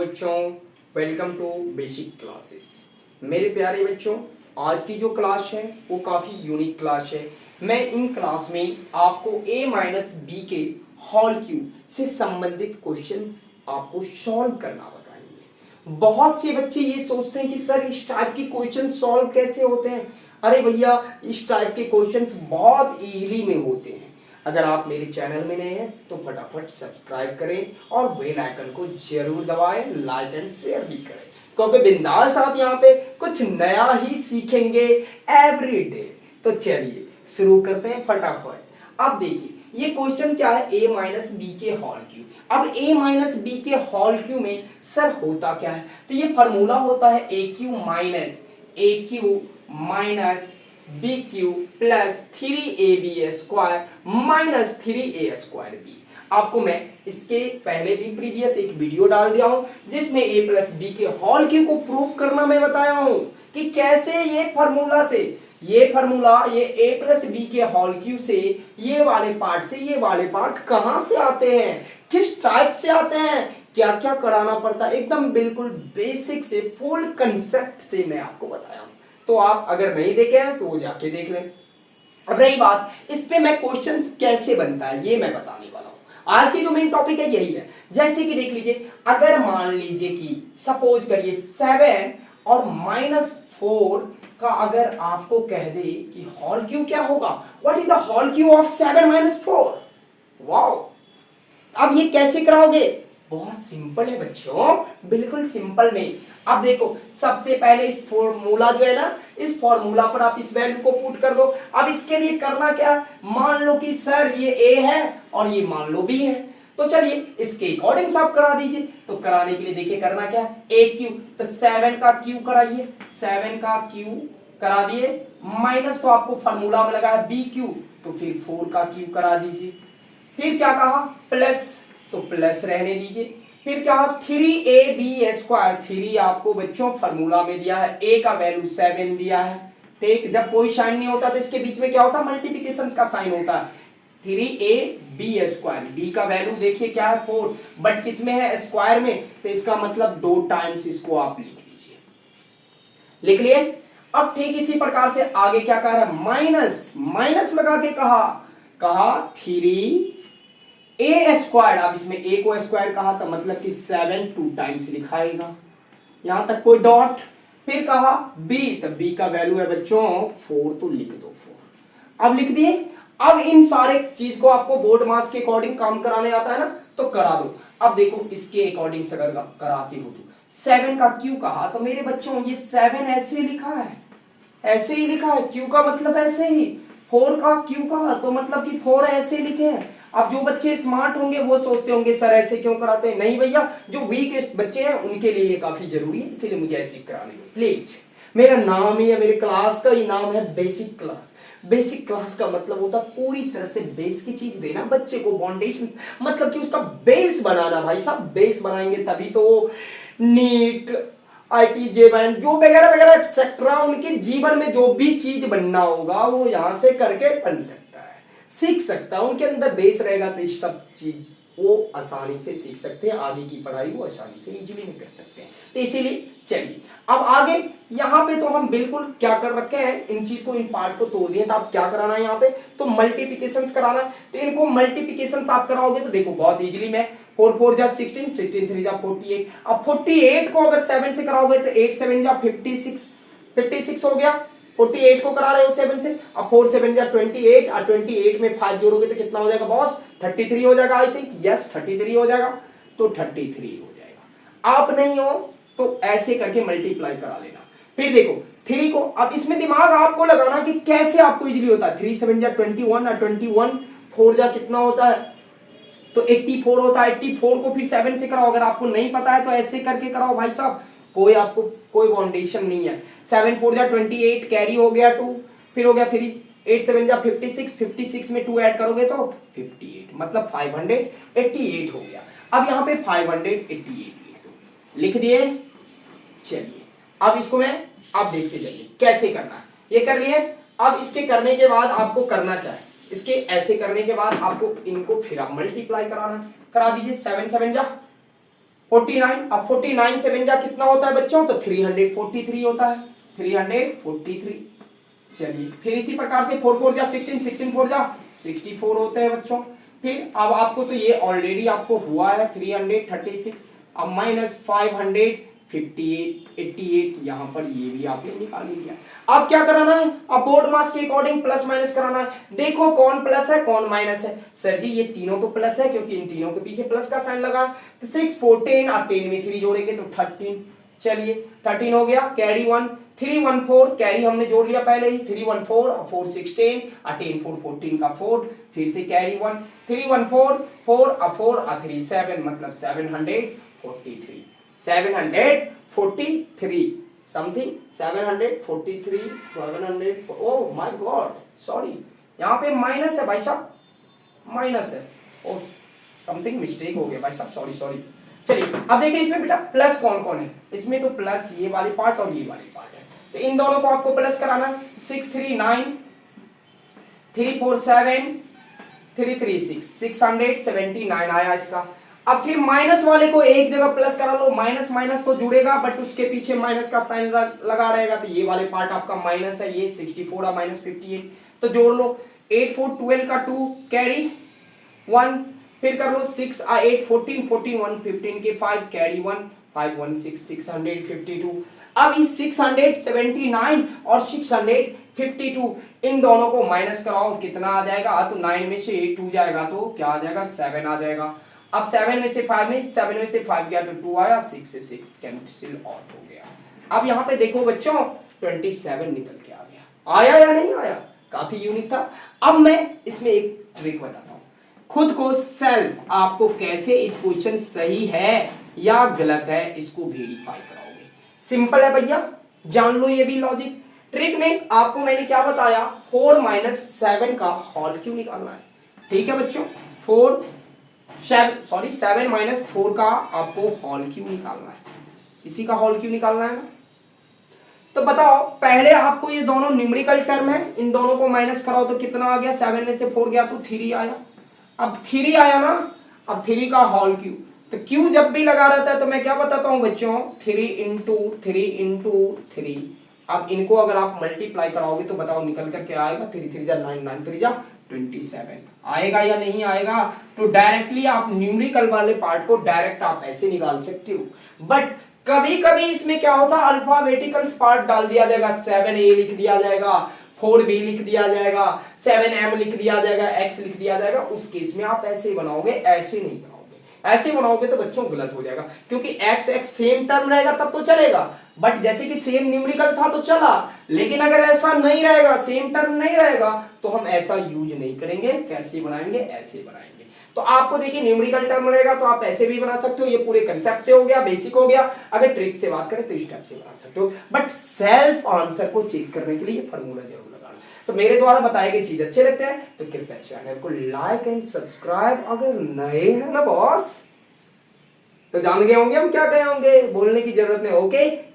बच्चों, welcome to basic classes. मेरे प्यारे बच्चों, आज की जो क्लास है वो काफ़ी यूनिक क्लास है। मैं इन क्लास में आपको a माइनस बी के होल क्यूब से संबंधित क्वेश्चंस आपको सॉल्व करना बताएंगे। बहुत से बच्चे ये सोचते हैं कि सर इस टाइप के क्वेश्चन सॉल्व कैसे होते हैं। अरे भैया, इस टाइप के क्वेश्चंस बहुत इजीली में होते हैं। अगर आप मेरे चैनल में नए हैं तो फटाफट सब्सक्राइब करें और बेल आइकन को जरूर दबाएं, लाइक एंड शेयर भी करें, क्योंकि बिंदास आप यहाँ पे कुछ नया ही सीखेंगे एवरी डे। तो चलिए शुरू करते हैं फटाफट। अब देखिए ये क्वेश्चन क्या है, a माइनस बी के होल क्यूब। अब a माइनस बी के होल क्यूब में सर होता क्या है, तो ये फॉर्मूला होता है a cube minus B cube plus 3ab square minus 3a² B. आपको मैं इसके पहले भी प्रीवियस एक वीडियो डाल दिया हूं जिसमें a प्लस बी के होल क्यूब को प्रूव करना मैं बताया हूं कि कैसे ये फॉर्मूला से ये a प्लस बी के होल क्यूब से ये वाले पार्ट से ये वाले पार्ट कहां से आते हैं, किस टाइप से आते हैं, क्या क्या कराना पड़ता है, एकदम बिल्कुल बेसिक से फुल कंसेप्ट से मैं आपको बताया हूं। तो आप अगर नहीं देखे हैं तो वो जाके देख लें। अब रही बात इस पे मैं क्वेश्चंस कैसे बनता है ये मैं बताने वाला हूं। आज की जो मेन टॉपिक है यही है। जैसे कि देख लीजिए, अगर मान लीजिए कि सपोज करिए 7 और -4 का अगर आपको कह दे कि होल क्यूब क्या होगा, what is the whole cube of 7 - 4। Wow, अब ये कैसे कराओगे, बहुत सिंपल है बच्चों, बिल्कुल सिंपल में। अब देखो सबसे पहले इस फॉर्मूला जो है ना, इस फॉर्मूला पर आप इस वैल्यू को पुट कर दो। अब इसके लिए करना क्या, मान लो कि सर ये a है और ये मान लो b है, तो चलिए इसके अकॉर्डिंग आप करा दीजिए। तो कराने के लिए देखिए करना क्या, a क्यूब, तो 7 का क्यूब कराइए, 7 का क्यूब करा दिए, माइनस तो आपको फॉर्मूला में लगा है b क्यूब, तो फिर 4 का क्यूब करा दीजिए। फिर क्या कहा, प्लस, तो प्लस रहने दीजिए। फिर क्या, 3ab², 3 आपको बच्चों फॉर्मूला में दिया है, a का वैल्यू 7 दिया है। ठीक, जब कोई साइन नहीं होता तो इसके बीच में क्या होता है, मल्टीप्लिकेशन का साइन होता है। 3ab², b का वैल्यू देखिए क्या है 4, बट किस में है, स्क्वायर में, तो इसका मतलब 2 टाइम्स इसको आप लिख लीजिए। लिख लिए। अब ठीक इसी प्रकार से आगे क्या कह रहा है, माइनस लगा के कहा 3a²। अब इसमें a को स्क्वायर कहा तो मतलब कि 7 2 टाइम्स लिखाएगा, यहां तक कोई डॉट। फिर कहा b, तो b का वैल्यू है बच्चों 4, तो लिख दो 4। अब लिख दिए। अब इन सारे चीज को आपको बोर्ड मास के अकॉर्डिंग काम कराने आता है ना, तो करा दो। अब देखो इसके अकॉर्डिंग से अगर कराते हो तो 7 का क्यू कहा, तो मेरे बच्चों ये 7 ऐसे लिखा है, ऐसे ही लिखा है, क्यू का मतलब ऐसे ही, 4 का क्यू का तो मतलब कि 4 ऐसे लिखे हैं। अब जो बच्चे स्मार्ट होंगे वो सोचते होंगे सर ऐसे क्यों कराते हैं, नहीं भैया, जो वीक बच्चे हैं उनके लिए ये काफी जरूरी है, इसीलिए मुझे ऐसे कराने दो प्लीज। मेरा नाम ही है, मेरे क्लास का ही नाम है बेसिक क्लास। बेसिक क्लास का मतलब होता है पूरी तरह से बेस की चीज देना बच्चे को, फाउंडेशन, मतलब कि उसका बेस बनाना। भाई साहब बेस बनाएंगे तभी तो वो नीट, आईटी, जेबैन, जो वगैरह वगैरह एक्सेट्रा उनके जीवन में जो भी चीज बनना होगा वो यहां से करके बन सकता है, सीख सकता है। उनके अंदर बेस रहेगा तो इस सब चीज वो आसानी से सीख सकते हैं, आगे की पढ़ाई वो आसानी से इजीली में कर सकते हैं। तो इसीलिए चलिए अब आगे यहाँ पे तो हम बिल्कुल क्या कर रखे हैं, इन चीज को, इन पार्ट को तोड़ दिए। तो आप क्या कराना है यहाँ पे, तो मल्टीप्लिकेशन कराना है। तो इनको मल्टीप्लिकेशन आप कराओगे तो देखो बहुत इजीली में, 4 4 जा 16, 16 3 जा 48। अब 48 को अगर 7 से कराओगे तो 8 7 जा 56, 56 हो गया। 48 को करा रहे हो 7 से, अब 4 7 जा 28, और 28 में 5 जोड़ोगे तो कितना हो जाएगा बॉस, 33 हो जाएगा। आई थिंक यस 33 हो जाएगा, तो 33 हो जाएगा। आप नहीं हो तो ऐसे करके मल्टीप्लाई करा लेना। फिर देखो 3 को, अब इसमें दिमाग आपको लगाना कि कैसे आपको इजीली होता है। 3 7 जा 21, और 21 4 जा कितना होता है, तो 84 होता है। 84 को फिर 7 से कराओ, अगर आपको नहीं पता है तो ऐसे करके कराओ भाई साहब, कोई आपको कोई फाउंडेशन नहीं है। 7 4 जा 28, कैरी हो गया 2, फिर हो गया 3 8 7 जा 56, 56 में 2 ऐड करोगे तो 58, मतलब 588 हो गया। अब यहाँ पे 588 लिख दो, लिख दिए। चलिए अब इसको मैं, अब देखते जाइए कैसे करना है, ये कर लिए। अब इसके करने के बाद आपको करना क्या है, इसके ऐसे करने के बाद आपको इनको फिर आप मल्टीप्लाई कराना, करा दीजिए। 7 7 जा 49। अब 49 से बन जा कितना होता है बच्चों, तो 343 होता है, 343। चलिए फिर इसी प्रकार से 4 4 जा 16, 16 4 जा 64 होते हैं बच्चों। फिर अब आपको तो ये ऑलरेडी आपको हुआ है 336। अब माइनस 558, 88, यहाँ पर ये भी आपने निकाल लिया। अब क्या कराना है, अब बोर्ड मास के अकॉर्डिंग प्लस माइनस कराना है। देखो कौन प्लस है कौन माइनस है। सर जी ये तीनों तो प्लस है क्योंकि इन तीनों के पीछे प्लस का साइन लगा। तो 6 14, आप 10 में 3 जोड़ेंगे तो 13। चलिए 13 हो गया, कैरी 1, 314, कैरी हमने जोड़ लिया पहले ही, 314, 4 16, 10 4 14 का 4, फिर से कैरी 1, 314, 4 4 3 7, मतलब 743, 743 something, 743, 700, oh my God sorry, यहाँ पे माइनस है भाई साहब, माइनस है, ओह समथिंग मिस्टेक हो गया भाई साहब, सॉरी सॉरी। चलिए अब देखिए इसमें बेटा प्लस कौन कौन है, इसमें तो प्लस ये वाली पार्ट और ये वाली पार्ट है, तो इन दोनों को आपको प्लस कराना है। 639, 347, 336, 679 आया इसका। अब फिर माइनस वाले को एक जगह प्लस करा लो, माइनस माइनस तो जुड़ेगा बट उसके पीछे माइनस का साइन लगा रहेगा, तो ये वाले पार्ट आपका माइनस है, ये 64 और माइनस 58, तो जोड़ लो। 8 4 12 का 2 कैरी 1, फिर कर लो 6 8 14 14 1 15 के 5 कैरी 1 5 1 6 652। अब इस 679 और 652 इन दोनों को माइनस कराओ, कितना आ जाएगा, तो 9 में से 8 2 जाएगा तो क्या आ जाएगा 7 आ जाएगा। अब 7 में से 5 में 7 में से 5 गया तो 2 आया, 6 से 6 कैंसिल आउट हो गया। अब यहाँ पे देखो बच्चों 27 निकल के आ गया, आया या नहीं आया, काफी यूनिक था। अब मैं इसमें एक ट्रिक बताता हूँ, खुद को सेल्फ आपको कैसे इस क्वेश्चन सही है या गलत है इसको वेरीफाई कराओगे। सिंपल है भैया, जान लो ये भी लॉजिक। ट्रिक में आपको मैंने क्या बताया, 4 माइनस 7 का होल क्यों निकालना है, ठीक है बच्चों, 7 माइनस 4 का आपको होल क्यों निकालना है, इसी का होल क्यों निकालना है ना। तो बताओ पहले आपको ये दोनों न्यूमेरिकल टर्म है, इन दोनों को माइनस कराओ तो कितना आ गया, 7 में से 4 गया तो 3 आया। अब 3 आया ना, अब 3 का होल क्यू, तो क्यू जब भी लगा रहता है तो मैं क्या बताता हूं बच्चों, 3 इंटू 3 इंटू 3। अब इनको अगर आप मल्टीप्लाई कराओगे तो बताओ निकल कर क्या आएगा, 3 3 जा 9 9 3 जा 27 आएगा या नहीं आएगा। तो डायरेक्टली आप न्यूमेरिकल वाले पार्ट को डायरेक्ट आप ऐसे निकाल सकते हो, बट कभी कभी इसमें क्या होता है अल्फाबेटिकल पार्ट डाल दिया जाएगा, 7A लिख दिया जाएगा, 4B लिख दिया जाएगा, 7M लिख दिया जाएगा, X लिख दिया जाएगा, उस केस में आप ऐसे बनाओगे, ऐसे नहीं बनाओगे। ऐसे बनाओगे तो बच्चों गलत हो जाएगा, क्योंकि X X सेम टर्म रहेगा तब तो चलेगा, बट जैसे कि सेम न्यूमेरिकल था तो चला, लेकिन अगर ऐसा नहीं रहेगा, सेम टर्म नहीं रहेगा, तो हम ऐसा यूज नहीं करेंगे। कैसे बनाएंगे, ऐसे बनाएंगे। तो आपको देखिए न्यूमेरिकल टर्म रहेगा तो आप ऐसे भी बना सकते हो, ये पूरे कंसेप्ट से हो गया, बेसिक हो गया। अगर ट्रिक से बात करें तो स्टेप से बना सकते हो, बट सेल्फ आंसर को चेक करने के लिए फॉर्मूला जरूर लगाना। तो मेरे द्वारा बताए गए चीज अच्छे लगते हैं तो कृपया चैनल को लाइक एंड सब्सक्राइब, अगर नए हैं ना बॉस तो जान गए होंगे हम क्या कहे होंगे, बोलने की जरूरत नहीं। ओके।